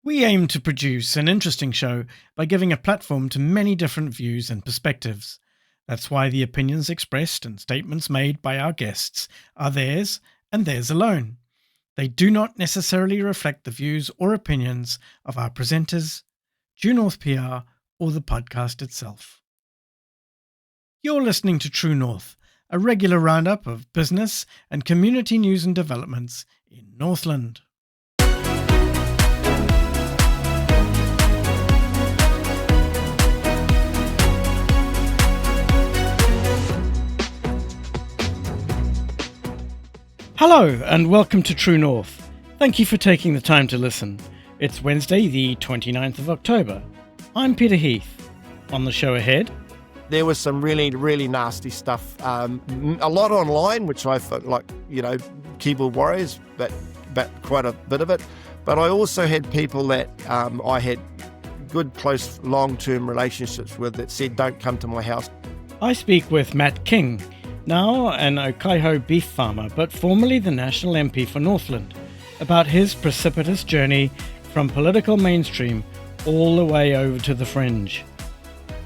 We aim to produce an interesting show by giving a platform to many different views and perspectives. That's why the opinions expressed and statements made by our guests are theirs and theirs alone. They do not necessarily reflect the views or opinions of our presenters, Due North PR, or the podcast itself. You're listening to True North, a regular roundup of business and community news and developments in Northland. Hello and welcome to True North. Thank you for taking the time to listen. It's Wednesday the 29th of October. I'm Peter Heath. On the show ahead, there was some really nasty stuff. A lot online, which I felt like, keyboard warriors, but quite a bit of it. But I also had people that I had good, close, long-term relationships with that said, don't come to my house. I speak with Matt King, now an Okaiho beef farmer, but formerly the National MP for Northland, about his precipitous journey from political mainstream all the way over to the fringe.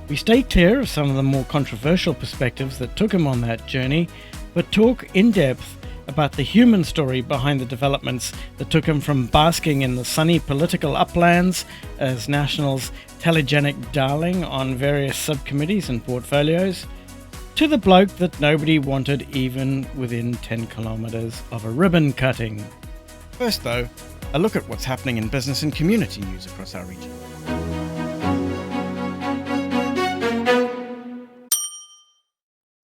We stay clear of some of the more controversial perspectives that took him on that journey, but talk in depth about the human story behind the developments that took him from basking in the sunny political uplands as National's telegenic darling on various subcommittees and portfolios, to the bloke that nobody wanted even within 10 kilometres of a ribbon cutting. First though, a look at what's happening in business and community news across our region.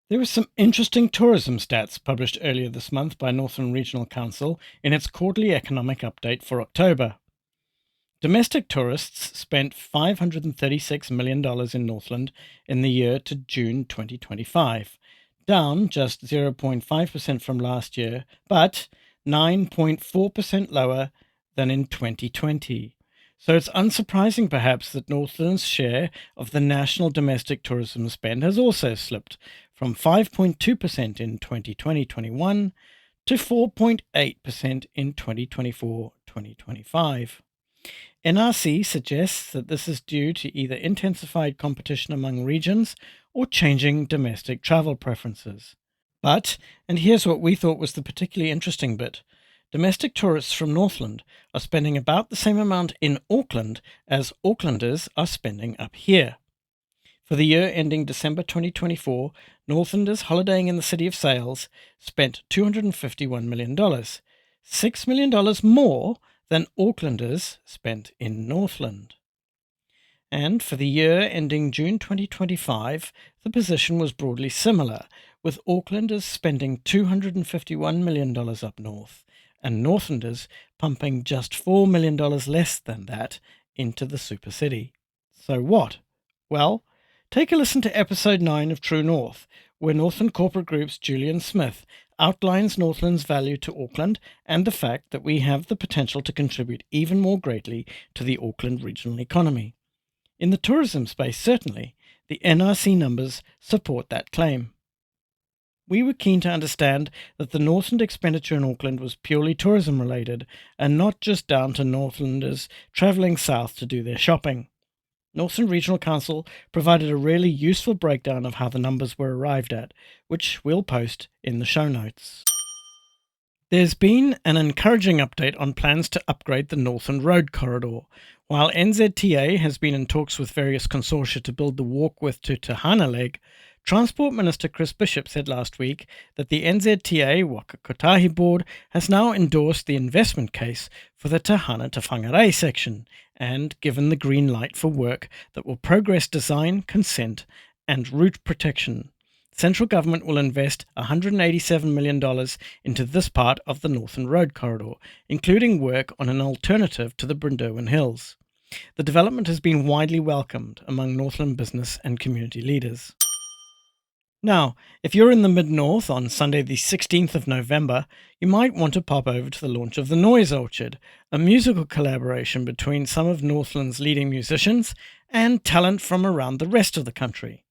There were some interesting tourism stats published earlier this month by Northland Regional Council in its quarterly economic update for October. Domestic tourists spent $536 million in Northland in the year to June 2025, down just 0.5% from last year, but 9.4% lower than in 2020. So it's unsurprising perhaps that Northland's share of the national domestic tourism spend has also slipped from 5.2% in 2020-21 to 4.8% in 2024-2025. NRC suggests that this is due to either intensified competition among regions or changing domestic travel preferences. But, and here's what we thought was the particularly interesting bit, domestic tourists from Northland are spending about the same amount in Auckland as Aucklanders are spending up here. For the year ending December 2024, Northlanders holidaying in the City of Sails spent $251 million, $6 million more than Aucklanders spent in Northland. And for the year ending June 2025, the position was broadly similar, with Aucklanders spending $251 million up north, and Northlanders pumping just $4 million less than that into the super city. So what? Well, take a listen to episode 9 of True North, where Northland Corporate Group's Julian Smith outlines Northland's value to Auckland and the fact that we have the potential to contribute even more greatly to the Auckland regional economy. In the tourism space, certainly, the NRC numbers support that claim. We were keen to understand that the Northland expenditure in Auckland was purely tourism related and not just down to Northlanders travelling south to do their shopping. Northland Regional Council provided a really useful breakdown of how the numbers were arrived at, which we'll post in the show notes. There's been an encouraging update on plans to upgrade the Northland Road Corridor. While NZTA has been in talks with various consortia to build the Warkworth to Tahana leg, Transport Minister Chris Bishop said last week that the NZTA Waka Kotahi Board has now endorsed the investment case for the Tahana to Whangarei section and given the green light for work that will progress design, consent and route protection. Central government will invest $187 million into this part of the Northland Road Corridor, including work on an alternative to the Brynderwen Hills. The development has been widely welcomed among Northland business and community leaders. Now, if you're in the Mid-North on Sunday the 16th of November, you might want to pop over to the launch of The Noise Orchard, a musical collaboration between some of Northland's leading musicians and talent from around the rest of the country.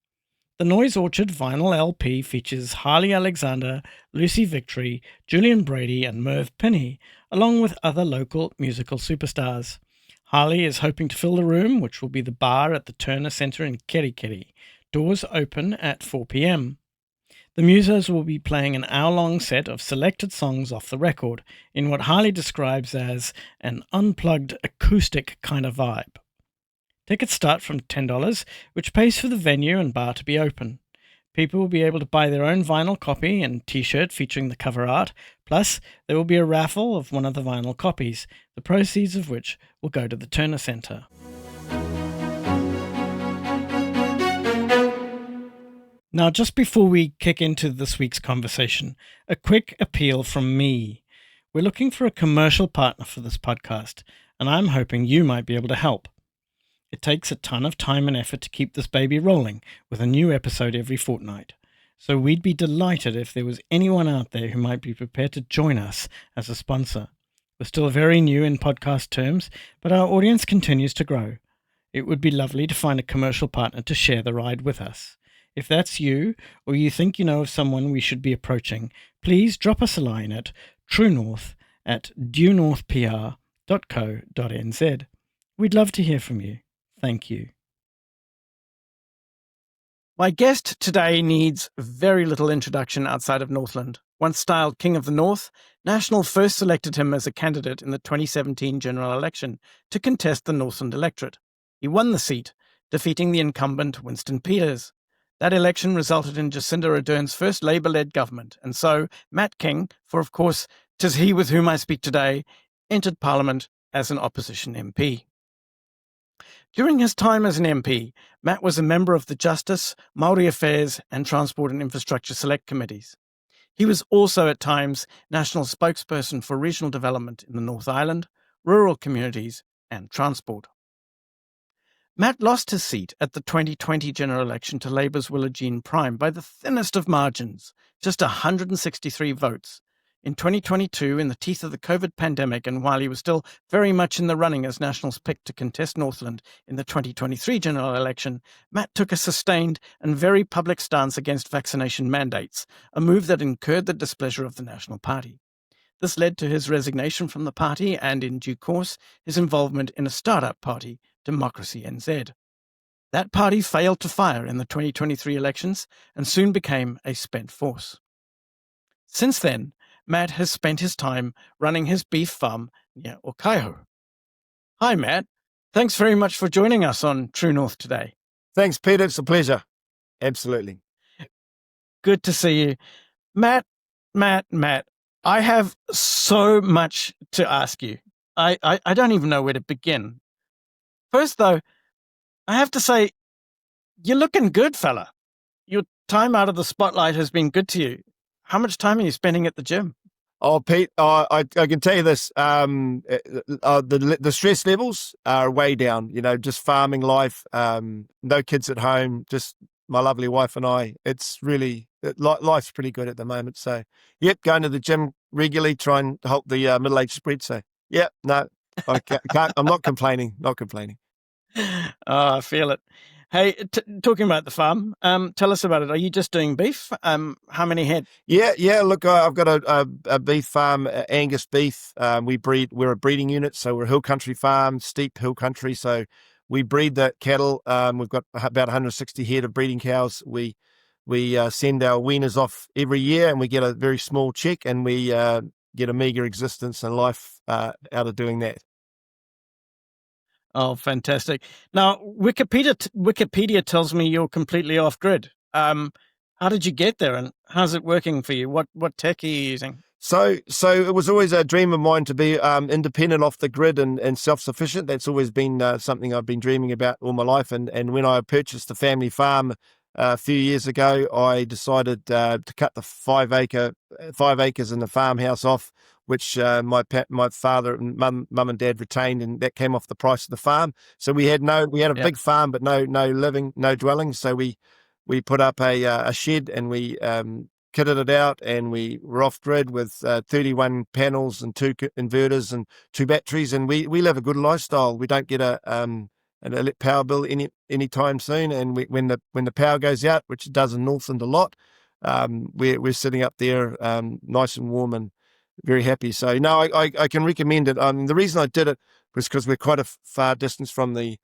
The Noise Orchard vinyl LP features Harley Alexander, Lucy Victory, Julian Brady and Merv Pinney, along with other local musical superstars. Harley is hoping to fill the room, which will be the bar at the Turner Centre in Kerikeri. Doors open at 4 p.m. The Musos will be playing an hour-long set of selected songs off the record, in what Harley describes as an unplugged acoustic kind of vibe. Tickets start from $10, which pays for the venue and bar to be open. People will be able to buy their own vinyl copy and t-shirt featuring the cover art, plus there will be a raffle of one of the vinyl copies, the proceeds of which will go to the Turner Centre. Now, just before we kick into this week's conversation, a quick appeal from me. We're looking for a commercial partner for this podcast, and I'm hoping you might be able to help. It takes a ton of time and effort to keep this baby rolling, with a new episode every fortnight. So we'd be delighted if there was anyone out there who might be prepared to join us as a sponsor. We're still very new in podcast terms, but our audience continues to grow. It would be lovely to find a commercial partner to share the ride with us. If that's you, or you think you know of someone we should be approaching, please drop us a line at truenorthpr.co.nz. We'd love to hear from you. Thank you. My guest today needs very little introduction outside of Northland. Once styled King of the North, National first selected him as a candidate in the 2017 general election to contest the Northland electorate. He won the seat, defeating the incumbent Winston Peters. That election resulted in Jacinda Ardern's first Labour-led government, and so Matt King, for of course 'tis he with whom I speak today, entered Parliament as an opposition MP. During his time as an MP, Matt was a member of the Justice, Māori Affairs and Transport and Infrastructure Select Committees. He was also at times national spokesperson for regional development in the North Island, rural communities and transport. Matt lost his seat at the 2020 general election to Labour's Willowgene Prime by the thinnest of margins, just 163 votes. In 2022, in the teeth of the COVID pandemic, and while he was still very much in the running as National's pick to contest Northland in the 2023 general election, Matt took a sustained and very public stance against vaccination mandates, a move that incurred the displeasure of the National Party. This led to his resignation from the party and, in due course, his involvement in a startup party, Democracy NZ. That party failed to fire in the 2023 elections and soon became a spent force. Since then, Matt has spent his time running his beef farm near Okaiho. Hi, Matt. Thanks very much for joining us on True North today. Thanks, Peter. It's a pleasure. Absolutely. Good to see you. Matt, I have so much to ask you. I don't even know where to begin. First, though, I have to say, you're looking good, fella. Your time out of the spotlight has been good to you. How much time are you spending at the gym? Oh, Pete, I can tell you this, the stress levels are way down, just farming life, no kids at home, just my lovely wife and I. It's really, life's pretty good at the moment. So, yep, going to the gym regularly, try and help the middle-aged spread. So, yeah, no, I can't, I'm not complaining. Oh, I feel it. Hey, talking about the farm, tell us about it. Are you just doing beef? How many head? Yeah. Look, I've got a beef farm, Angus beef. We're a breeding unit, so we're a hill country farm, steep hill country. So we breed the cattle. We've got about 160 head of breeding cows. We send our weaners off every year, and we get a very small check, and we get a meager existence and life out of doing that. Oh, fantastic. Now, Wikipedia tells me you're completely off grid. How did you get there, and how's it working for you? What tech are you using? So it was always a dream of mine to be independent off the grid and self-sufficient. That's always been something I've been dreaming about all my life. And when I purchased the family farm a few years ago, I decided to cut the 5 acres in the farmhouse off, which my father and mum and dad retained, and that came off the price of the farm. So we had a big farm, but no dwelling. So we put up a shed, and we kitted it out, and we were off grid with 31 panels and 2 inverters and 2 batteries, and we live a good lifestyle. We don't get an power bill any time soon, and when the power goes out, which it does in Northland a lot, we're sitting up there nice and warm and very happy. So no, I can recommend it. The reason I did it, was because we're quite a far distance from the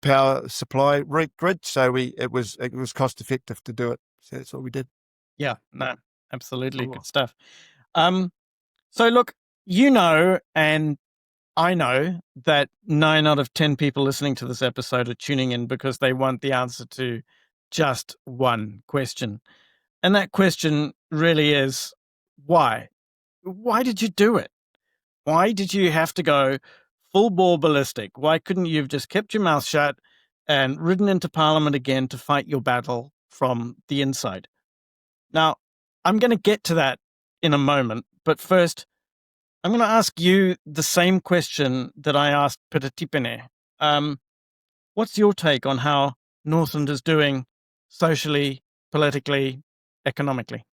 power supply grid, so it was cost effective to do it. So that's what we did. Yeah, no, absolutely. Oh. Good stuff. So look, and I know that 9 out of 10 people listening to this episode are tuning in because they want the answer to just one question. And that question really is, why? Why did you do it? Why did you have to go full bore ballistic? Why couldn't you have just kept your mouth shut and ridden into Parliament again to fight your battle from the inside? Now, I'm going to get to that in a moment, but first, I'm going to ask you the same question that I asked Peter Tipene. What's your take on how Northland is doing socially, politically, economically?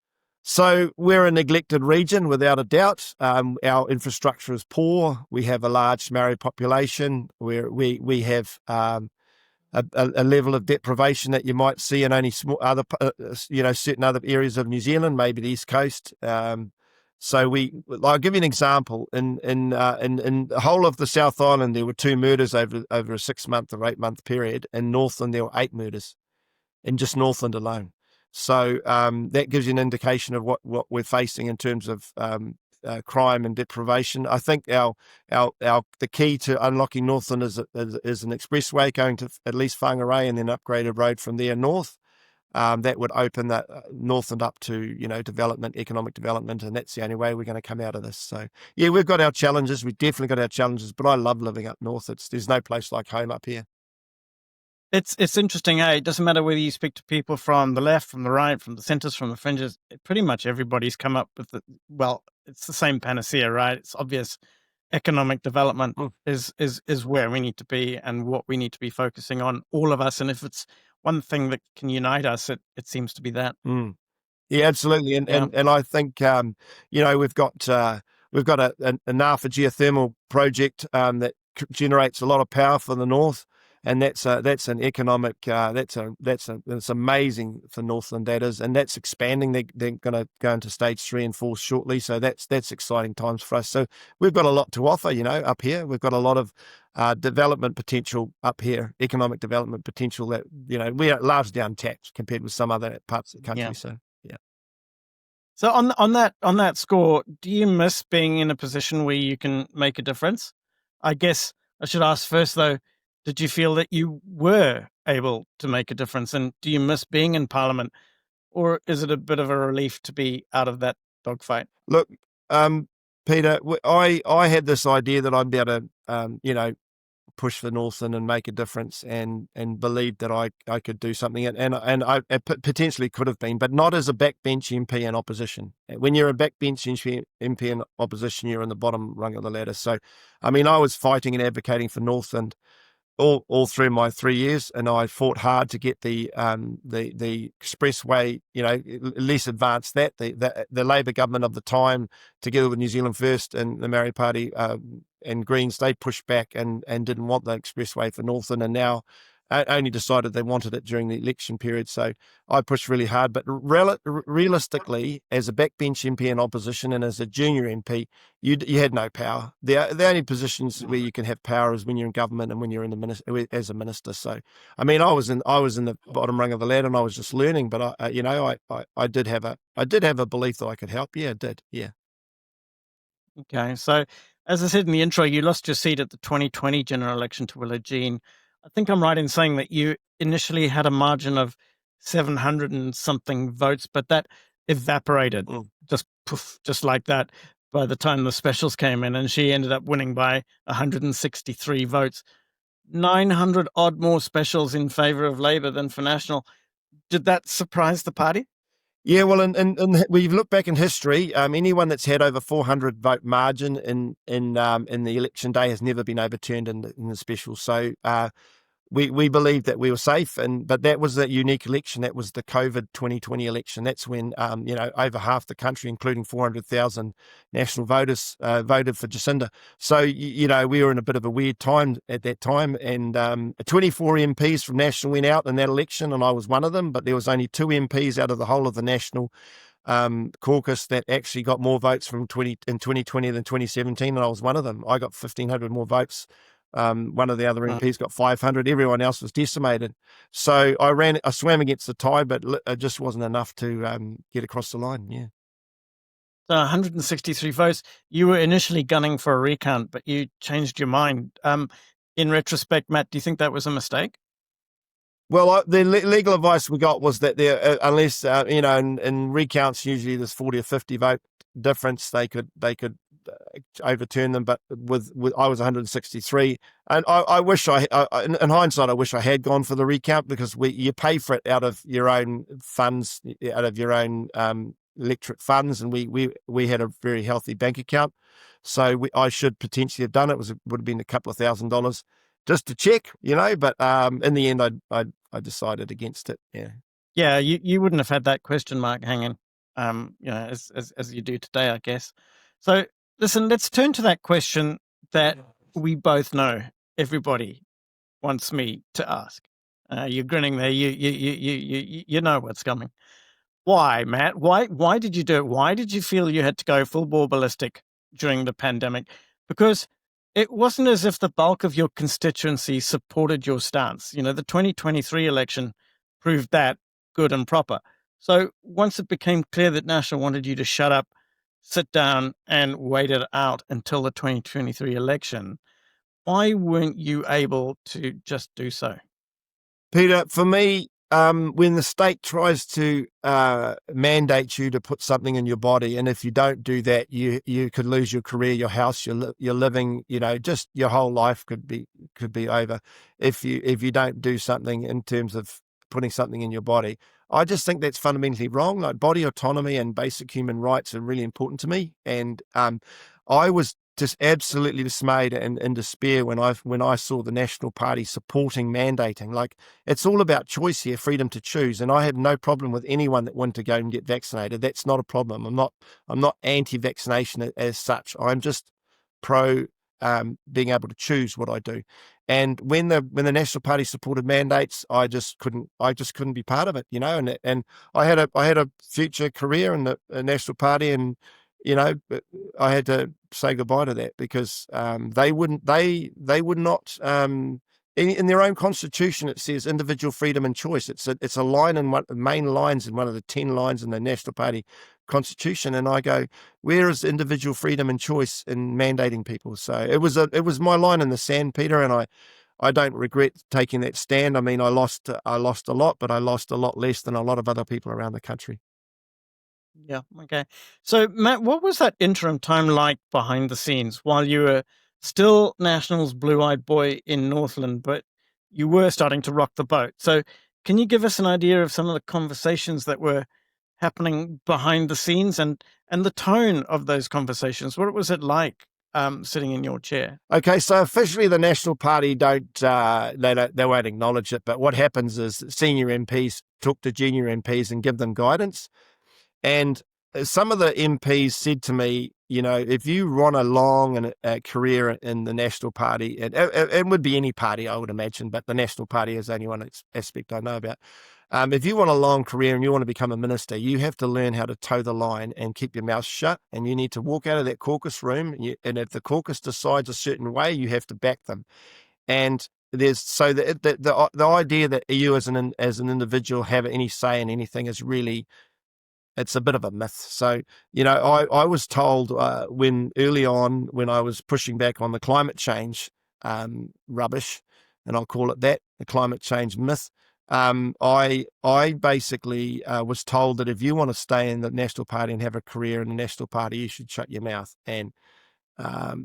So we're a neglected region, without a doubt. Our infrastructure is poor. We have a large Maori population. We have a level of deprivation that you might see in only certain other areas of New Zealand, maybe the East Coast. So I'll give you an example. In the whole of the South Island, there were 2 murders over a 6-month or 8-month period. In Northland, there were 8 murders in just Northland alone. So that gives you an indication of what we're facing in terms of crime and deprivation. I think the key to unlocking Northland is an expressway going to at least Whangarei and then upgraded road from there north. That would open that Northland up to economic development, and that's the only way we're going to come out of this. So yeah, we've got our challenges. We've definitely got our challenges, but I love living up north. There's no place like home up here. It's interesting, eh? It doesn't matter whether you speak to people from the left, from the right, from the centers, from the fringes. Pretty much everybody's come up with it's the same panacea, right? It's obvious. Economic development is where we need to be and what we need to be focusing on, all of us. And if it's one thing that can unite us, it seems to be that. Yeah, absolutely. And I think we've got a NAFA geothermal project that generates a lot of power for the north. And that's an economic that's amazing for Northland, that is, and that's expanding. They're going to go into stage 3 and 4 shortly, so that's exciting times for us. So we've got a lot to offer, up here. We've got a lot of development potential up here, economic development potential that we are largely untapped compared with some other parts of the country. Yeah. So yeah. So on that score, do you miss being in a position where you can make a difference? I guess I should ask first though. Did you feel that you were able to make a difference? And do you miss being in Parliament? Or is it a bit of a relief to be out of that dogfight? Look, Peter, I had this idea that I'd be able to, push for Northland and make a difference, and believed that I could do something. And I potentially could have been, but not as a backbench MP in opposition. When you're a backbench MP in opposition, you're in the bottom rung of the ladder. So, I mean, I was fighting and advocating for Northland all through my 3 years, and I fought hard to get the expressway, less advanced. That the Labor government of the time, together with New Zealand First and the Maori Party and Greens, they pushed back and didn't want the expressway for Northland, and now only decided they wanted it during the election period. So I pushed really hard. But realistically, as a backbench MP in opposition and as a junior MP, you had no power. The only positions where you can have power is when you're in government and when you're in the as a minister. So, I mean, I was in the bottom rung of the ladder and I was just learning. But I did have a belief that I could help. Yeah, I did. Yeah. Okay, so as I said in the intro, you lost your seat at the 2020 general election to Willow Jean. I think I'm right in saying that you initially had a margin of 700 and something votes, but that evaporated just like that by the time the specials came in, and she ended up winning by 163 votes. 900 odd more specials in favour of Labour than for National. Did that surprise the party? Yeah, well, and we've looked back in history. Anyone that's had over 400 vote margin in the election day has never been overturned in the special. So we believed that we were safe, but that was a unique election. That was the COVID 2020 election. That's when over half the country, including 400,000 national voters, voted for Jacinda. So we were in a bit of a weird time at that time, and 24 MPs from National went out in that election, and I was one of them. But there was only 2 MPs out of the whole of the National caucus that actually got more votes in 2020 than 2017, and I was one of them. I got 1,500 more votes. One of the other MPs got 500. Everyone else was decimated. So I swam against the tide, but it just wasn't enough to get across the line. Yeah. So 163 votes. You were initially gunning for a recount, but you changed your mind. In retrospect, Matt, do you think that was a mistake? Well, the legal advice we got was that unless in recounts usually there's 40 or 50 vote difference, they could overturn them. But with I was 163, and I wish in hindsight I wish I had gone for the recount, because you pay for it out of your own funds, out of your own electorate funds, and we had a very healthy bank account, so I should potentially have done it. Would have been a couple of $1,000 just to check, but in the end I decided against it. Yeah, you wouldn't have had that question mark hanging, as you do today, I guess. So listen, let's turn to that question that we both know everybody wants me to ask. You're grinning there. You know what's coming. Why, Matt? Why did you do it? Why did you feel you had to go full bore ballistic during the pandemic? Because it wasn't as if the bulk of your constituency supported your stance. The 2023 election proved that good and proper. So once it became clear that National wanted you to shut up, sit down, and wait it out until the 2023 election, why weren't you able to just do so? Peter, for me, when the state tries to mandate you to put something in your body, and if you don't do that, you could lose your career, your house, your living, just your whole life could be over if you don't do something in terms of putting something in your body. I just think that's fundamentally wrong. Like, body autonomy and basic human rights are really important to me, and I was just absolutely dismayed and in despair when I saw the National Party supporting mandating. Like, it's all about choice here, freedom to choose. And I have no problem with anyone that wanted to go and get vaccinated. That's not a problem. I'm not anti-vaccination as such. I'm just pro being able to choose what I do. And when the National Party supported mandates, I just couldn't be part of it, And I had a future career in the National Party, and but I had to say goodbye to that, because they would not. In their own constitution, it says individual freedom and choice. It's a line in one of the main lines in one of the 10 lines in the National Party constitution. And I go, where is individual freedom and choice in mandating people? So it was my line in the sand, Peter, and I don't regret taking that stand. I mean, I lost a lot, but I lost a lot less than a lot of other people around the country. Yeah. Okay. So, Matt, what was that interim time like behind the scenes while you were still National's blue-eyed boy in Northland, but you were starting to rock the boat? So, can you give us an idea of some of the conversations that were happening behind the scenes and the tone of those conversations? What was it like sitting in your chair? Okay, so officially the National Party they won't acknowledge it, but what happens is senior MPs talk to junior MPs and give them guidance. And some of the MPs said to me, if you run a long career in the National Party, and it would be any party, I would imagine, but the National Party is only one aspect I know about. If you want a long career and you want to become a minister, you have to learn how to toe the line and keep your mouth shut. And you need to walk out of that caucus room. And if the caucus decides a certain way, you have to back them. And the idea that you as an individual have any say in anything is really, it's a bit of a myth. So, I was told when early on, when I was pushing back on the climate change rubbish, and I'll call it that, the climate change myth, I basically was told that if you want to stay in the National Party and have a career in the National Party, you should shut your mouth. But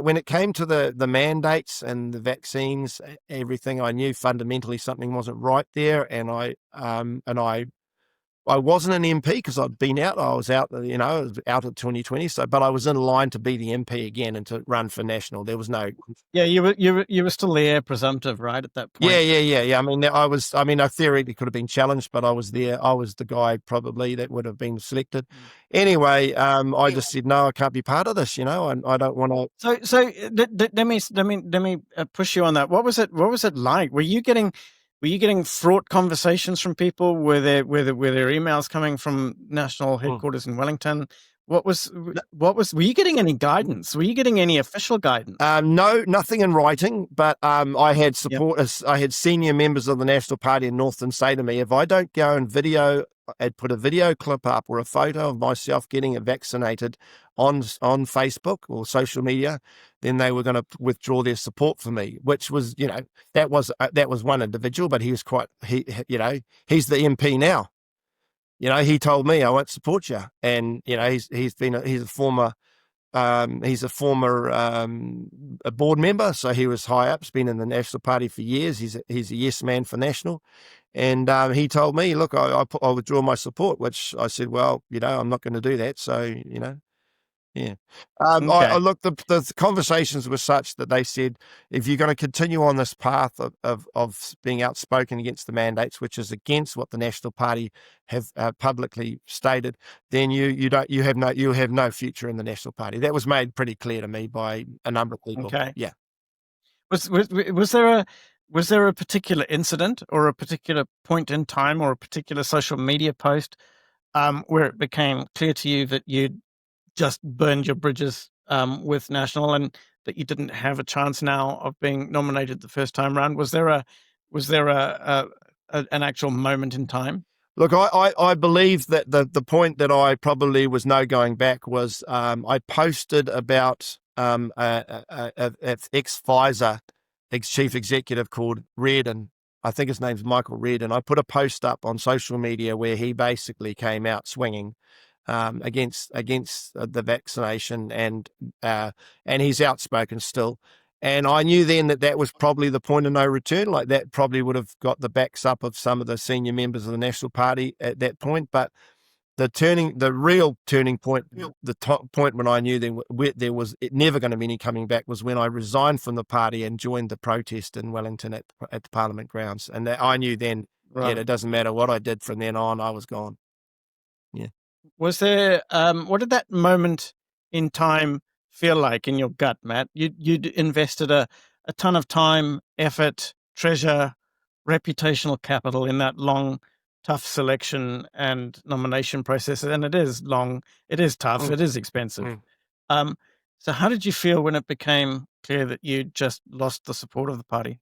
when it came to the mandates and the vaccines, everything, I knew fundamentally something wasn't right there, and I wasn't an MP because I'd been out. I was out, I was out at 2020. So, but I was in line to be the MP again and to run for National. There was no. Yeah, you were still the heir presumptive, right, at that point. Yeah. I mean, I theoretically could have been challenged, but I was there. I was the guy probably that would have been selected. Anyway, I just said no. I can't be part of this. And I don't want to. So let me push you on that. What was it like? Were you getting were you getting fraught conversations from people? Were there emails coming from national Mm. headquarters in Wellington? Were you getting any guidance? Were you getting any official guidance? No, nothing in writing, but I had Yep. supporters. I had senior members of the National Party in Northland say to me, if I don't go and I'd put a video clip up or a photo of myself getting vaccinated on Facebook or social media, then they were going to withdraw their support for me. Which was, that was one individual, but he was he's the MP now. He told me I won't support you, and he's a former a board member, so he was high up. He's been in the National Party for years. He's a yes man for National, and he told me, look, I withdraw my support, which I said, well, I'm not going to do that. So yeah. I Okay. look, the conversations were such that they said, if you're going to continue on this path of being outspoken against the mandates, which is against what the National Party have publicly stated, then you have no future in the National Party. That was made pretty clear to me by a number of people. Okay. Yeah. Was there a particular incident or a particular point in time or a particular social media post where it became clear to you that you'd just burned your bridges with National and that you didn't have a chance now of being nominated the first time round? Was there an actual moment in time? Look, I believe that the point that I probably was no going back was I posted about ex-Pfizer ex-chief executive called Reardon. I think his name's Michael Reardon. I put a post up on social media where he basically came out swinging against the vaccination, and he's outspoken still. And I knew then that was probably the point of no return. Like, that probably would have got the backs up of some of the senior members of the National Party at that point. But the real turning point, the top point when I knew there was never going to be any coming back, was when I resigned from the party and joined the protest in Wellington at the Parliament grounds. And I knew then, Right. it doesn't matter what I did from then on, I was gone. Yeah. Was there what did that moment in time feel like in your gut, Matt? You'd invested a ton of time, effort, treasure, reputational capital in that long, tough selection and nomination process, and it is long, it is tough, it is expensive. So how did you feel when it became clear that you just lost the support of the party?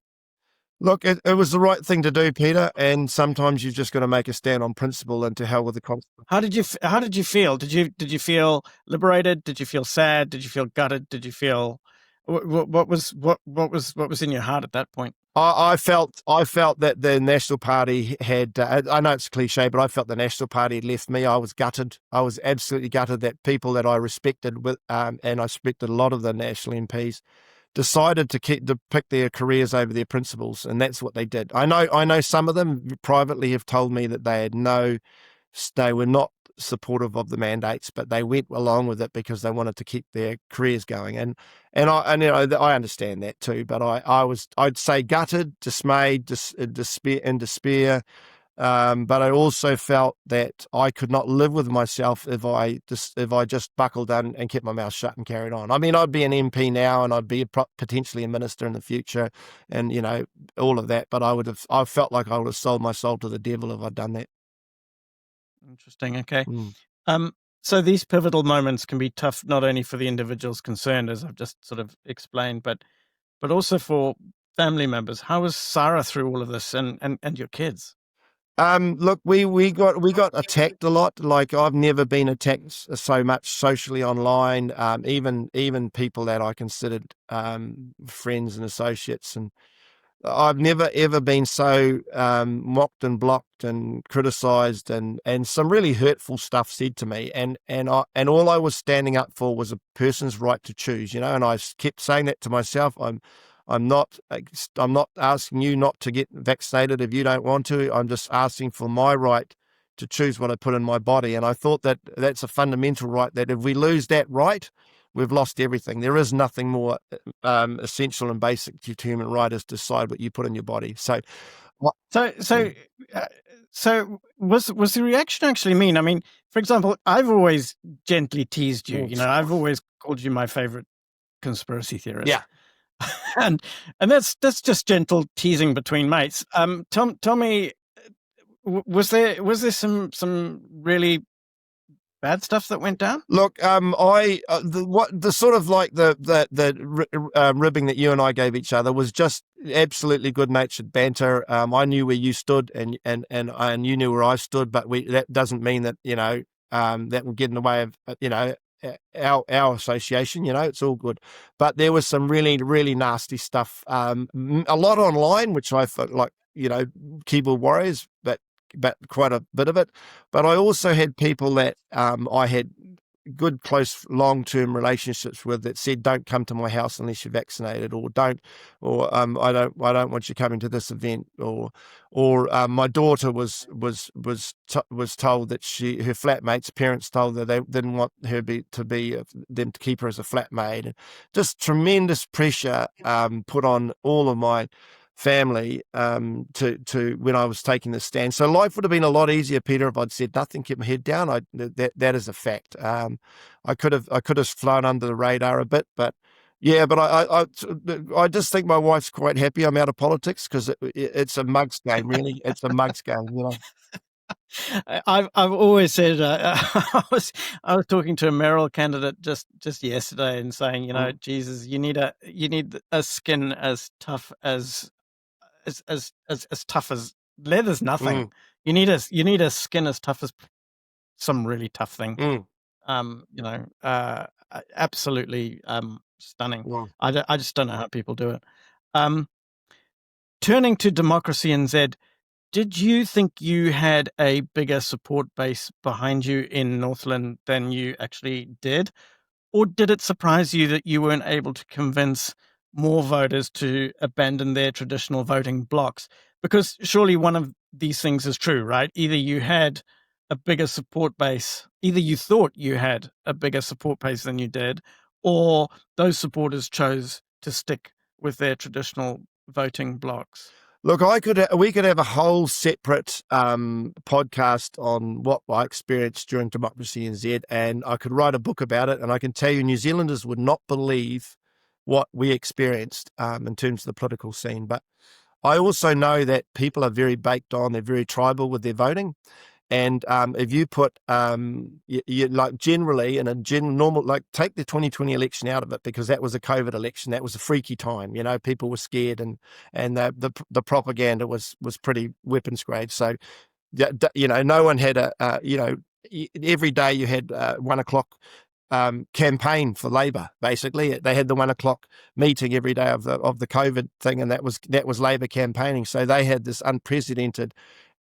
Look, it was the right thing to do, Peter, and sometimes you've just got to make a stand on principle, and to hell with the consequences. How did you feel? Did you feel liberated? Did you feel sad? Did you feel gutted? Did you feel what was in your heart at that point? I felt that the National Party had, I know it's a cliche, but I felt the National Party had left me. I was gutted. I was absolutely gutted that people that I respected, and I respected a lot of the National MPs, decided to pick their careers over their principles, and that's what they did. I know some of them privately have told me that they were not supportive of the mandates, but they went along with it because they wanted to keep their careers going. And I understand that too. But I'd say gutted, dismayed, despair. But I also felt that I could not live with myself if I just buckled down and kept my mouth shut and carried on. I mean, I'd be an MP now, and I'd be potentially a minister in the future, and all of that. But I felt like I would have sold my soul to the devil if I'd done that. Interesting. Okay. So these pivotal moments can be tough, not only for the individuals concerned, as I've just sort of explained, but also for family members. How was Sarah through all of this, and your kids? Look, we got attacked a lot. Like, I've never been attacked so much socially online. Even people that I considered friends and associates, and I've never ever been so mocked and blocked and criticised, and some really hurtful stuff said to me. And all I was standing up for was a person's right to choose, And I kept saying that to myself. I'm not asking you not to get vaccinated if you don't want to. I'm just asking for my right to choose what I put in my body. And I thought that that's a fundamental right, that if we lose that right, we've lost everything. There is nothing more essential and basic to human right as to decide what you put in your body. So was the reaction actually mean? I mean, for example, I've always gently teased you. I've always called you my favorite conspiracy theorist. Yeah. and that's just gentle teasing between mates. Tell me, was there some really bad stuff that went down? Look, the sort of like the ribbing that you and I gave each other was just absolutely good natured banter. I knew where you stood, and you knew where I stood, but that doesn't mean that that would get in the way of our association. It's all good, but there was some really really nasty stuff. A lot online, which I felt like keyboard warriors, but quite a bit of it. But I also had people that I had good, close, long-term relationships with that said, "Don't come to my house unless you're vaccinated," or "Don't," or I don't want you coming to this event," or my daughter was told that her flatmate's parents told her they didn't want her them to keep her as a flatmate. Just tremendous pressure put on all of my family to when I was taking the stand. So life would have been a lot easier, Peter, if I'd said nothing, kept my head down. That is a fact. I could have flown under the radar a bit, but yeah, but I just think my wife's quite happy I'm out of politics, because it's a mug's game, really. It's a mug's game. I've always said I was talking to a mayoral candidate just yesterday and saying, Jesus, you need a skin as tough as tough as leather's nothing. You need a skin as tough as some really tough thing. Absolutely stunning. Yeah. I just don't know how people do it. Turning to Democracy NZ, did you think you had a bigger support base behind you in Northland than you actually did? Or did it surprise you that you weren't able to convince more voters to abandon their traditional voting blocks? Because surely one of these things is true, right? Either you had a bigger support base, either you thought you had a bigger support base than you did, or those supporters chose to stick with their traditional voting blocks. Look, we could have a whole separate podcast on what I experienced during Democracy NZ, and I could write a book about it. And I can tell you, New Zealanders would not believe what we experienced in terms of the political scene. But I also know that people are very baked on; they're very tribal with their voting. And if you put, like generally in a normal, like take the 2020 election out of it, because that was a COVID election, that was a freaky time. People were scared, and the propaganda was pretty weapons grade. So, no one had every day you had 1 o'clock campaign for Labor. Basically, they had the 1 o'clock meeting every day of the COVID thing, and that was Labor campaigning. So they had this unprecedented.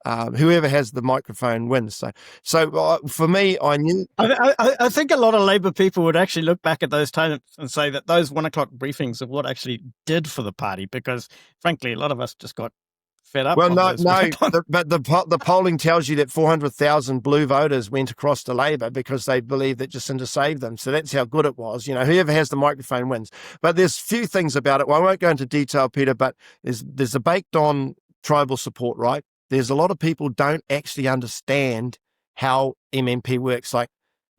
Whoever has the microphone wins. So for me, I knew. I think a lot of Labor people would actually look back at those times and say that those 1 o'clock briefings are what actually did for the party, because frankly, a lot of us just got fed up. Well, no, but the polling tells you that 400,000 blue voters went across to Labor because they believed that Jacinda saved them. So that's how good it was. Whoever has the microphone wins. But there's few things about it. Well, I won't go into detail, Peter, but there's a baked on tribal support, right? There's a lot of people don't actually understand how MMP works. Like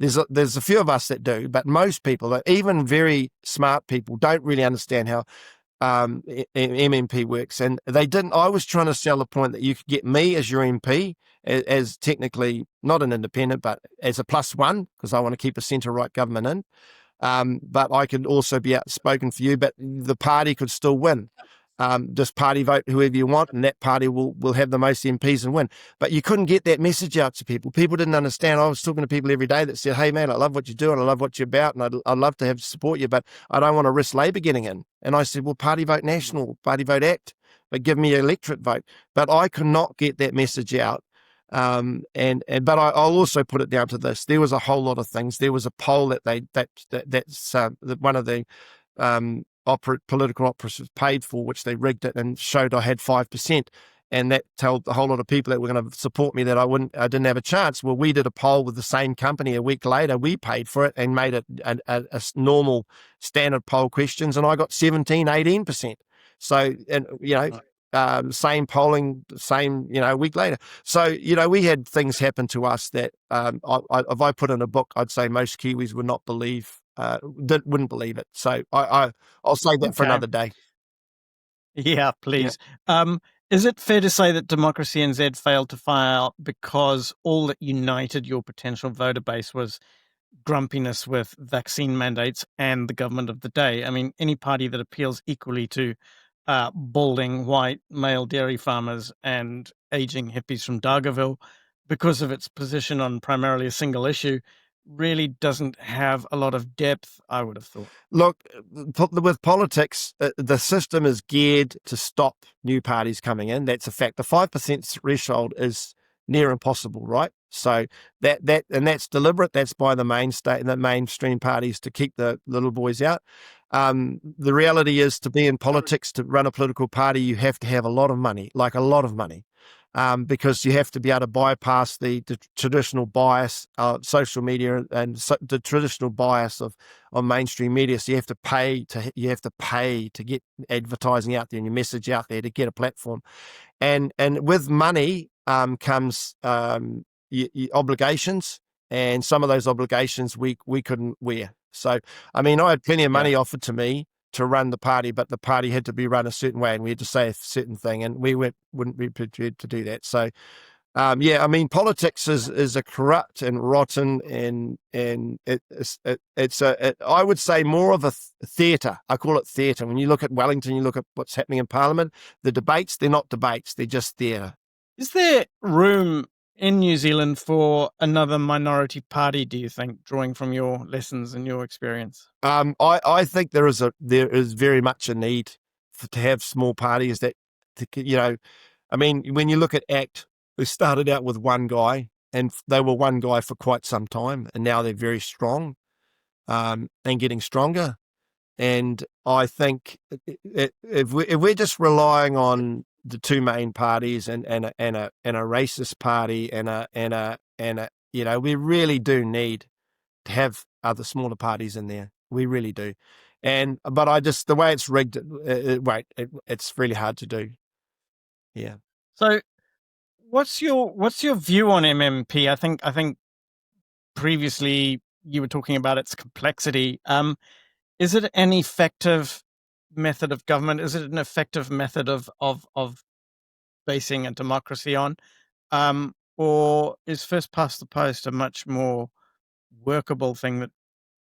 there's a few of us that do, but most people, even very smart people, don't really understand how MMP works. And they didn't. I was trying to sell the point that you could get me as your MP, as technically not an independent, but as a +1, because I want to keep a centre-right government in. But I could also be outspoken for you, but the party could still win. Just party vote whoever you want, and that party will have the most MPs and win. But you couldn't get that message out to people. People didn't understand. I was talking to people every day that said, "Hey, man, I love what you do, and I love what you're about, and I'd love to support you, but I don't want to risk Labor getting in." And I said, "Well, party vote national, party vote act, but give me an electorate vote." But I could not get that message out. But I'll also put it down to this: there was a whole lot of things. There was a poll that's one of the political operatives paid for, which they rigged it and showed I had 5%, and that told a whole lot of people that were going to support me that I didn't have a chance. Well, we did a poll with the same company a week later. We paid for it and made it a normal standard poll questions, and I got 17-18%. So, and same polling, same, a week later. So, we had things happen to us that if I put in a book, I'd say most Kiwis would not believe wouldn't believe it. So I'll save that for Okay. another day. Yeah, please. Is it fair to say that Democracy NZ failed to file because all that united your potential voter base was grumpiness with vaccine mandates and the government of the day? I mean, any party that appeals equally to balding white male dairy farmers and aging hippies from Dargaville, because of its position on primarily a single issue, really doesn't have a lot of depth, I would have thought. Look, with politics, the system is geared to stop new parties coming in. That's a fact. The 5% threshold is near impossible, right? So that's deliberate. That's by the mainstream parties to keep the little boys out. The reality is, to be in politics, to run a political party, you have to have a lot of money, like a lot of money. Because you have to be able to bypass the traditional bias of social media and the traditional bias of mainstream media. So you have to pay to get advertising out there and your message out there to get a platform. And with money comes obligations, and some of those obligations we couldn't wear. So I mean, I had plenty of money offered to me to run the party, but the party had to be run a certain way, and we had to say a certain thing, and we wouldn't be prepared to do that. So, I mean, politics is a corrupt and rotten, and I would say more of a theatre. I call it theatre. When you look at Wellington, you look at what's happening in Parliament. The debates, they're not debates; they're just theatre. Is there room in New Zealand for another minority party, do you think, drawing from your lessons and your experience? I think there is very much a need to have small parties that, I mean, when you look at ACT, who started out with one guy, and they were one guy for quite some time, and now they're very strong, and getting stronger. And I think if we're just relying on the two main parties and a racist party and a we really do need to have other smaller parties in there. We really do. But the way it's rigged, it's really hard to do. Yeah. So what's your view on MMP? I think previously you were talking about its complexity. Is it an effective method of government? Is it an effective method of basing a democracy on? Or is first past the post a much more workable thing that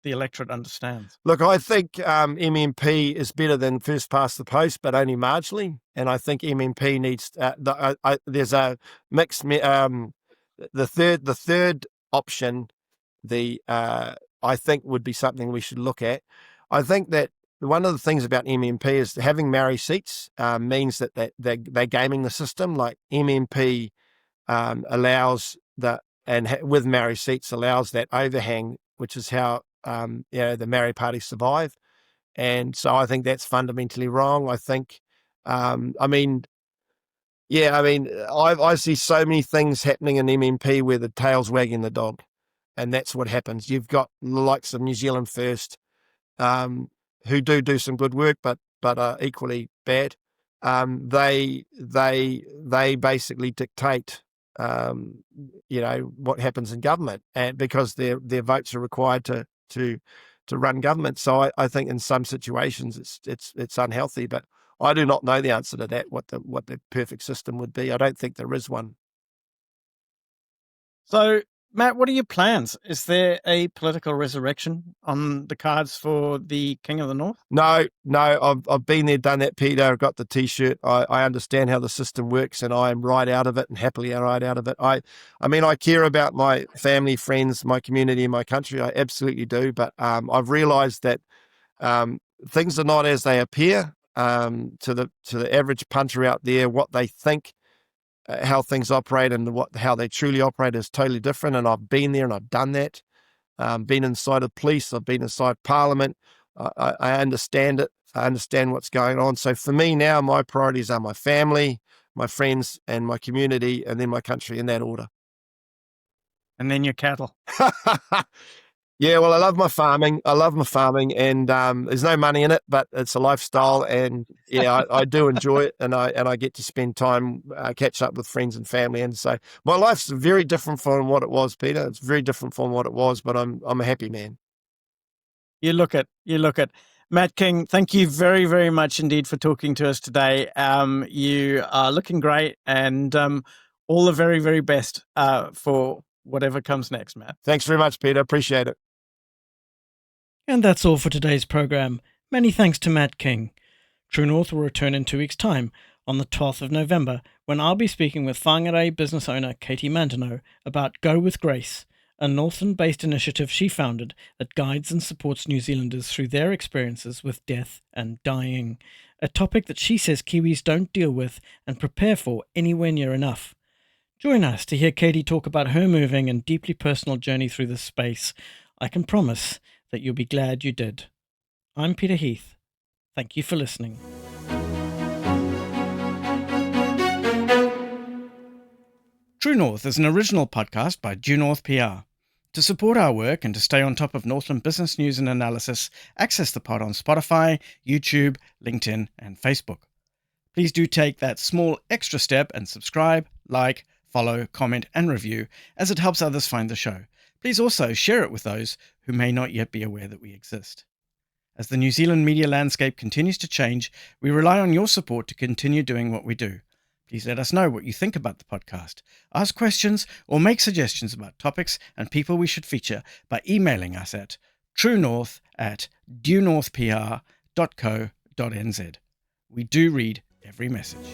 the electorate understands? Look, I think MMP is better than first past the post, but only marginally. And I think MMP needs there's a mixed. The third option, I think would be something we should look at. I think that one of the things about MMP is having Maori seats means that they're gaming the system. Like MMP allows with Maori seats allows that overhang, which is how the Maori party survive. And so I think that's fundamentally wrong. I think, I see so many things happening in MMP where the tail's wagging the dog, and that's what happens. You've got the likes of New Zealand First, who do some good work, but are equally bad. They basically dictate, what happens in government, and because their votes are required to run government. So I think in some situations it's unhealthy, but I do not know the answer to that. What the perfect system would be. I don't think there is one. So, Matt, what are your plans? Is there a political resurrection on the cards for the King of the North? No, I've been there, done that, Peter. I've got the T-shirt. I understand how the system works, and I am right out of it, and happily right out of it. I care about my family, friends, my community, and my country. I absolutely do. But I've realised that things are not as they appear to the average punter out there. What they think, how things operate, and how they truly operate is totally different. And I've been there and I've done that. Been inside of police. I've been inside Parliament. I understand it. I understand what's going on. So for me now, my priorities are my family, my friends, and my community, and then my country, in that order. And then your cattle. Yeah, well, I love my farming. And there's no money in it, but it's a lifestyle. And yeah, I do enjoy it, and I get to spend time, catch up with friends and family. And so my life's very different from what it was, Peter. It's very different from what it was, but I'm a happy man. You look it. You look it. Matt King, thank you very, very much indeed for talking to us today. You are looking great, and all the very, very best for whatever comes next, Matt. Thanks very much, Peter. Appreciate it. And that's all for today's program. Many thanks to Matt King. True North will return in 2 weeks' time, on the 12th of November, when I'll be speaking with Whangarei business owner Katie Mantino about Go With Grace, a Northland-based initiative she founded that guides and supports New Zealanders through their experiences with death and dying, a topic that she says Kiwis don't deal with and prepare for anywhere near enough. Join us to hear Katie talk about her moving and deeply personal journey through this space. I can promise that you'll be glad you did. I'm Peter Heath. Thank you for listening. True North is an original podcast by Due North PR. To support our work and to stay on top of Northland business news and analysis, access the pod on Spotify, YouTube, LinkedIn, and Facebook. Please do take that small extra step and subscribe, like, follow, comment, and review, as it helps others find the show. Please also share it with those who may not yet be aware that we exist. As the New Zealand media landscape continues to change, we rely on your support to continue doing what we do. Please let us know what you think about the podcast. Ask questions or make suggestions about topics and people we should feature by emailing us at truenorth@duenorthpr.co.nz. We do read every message.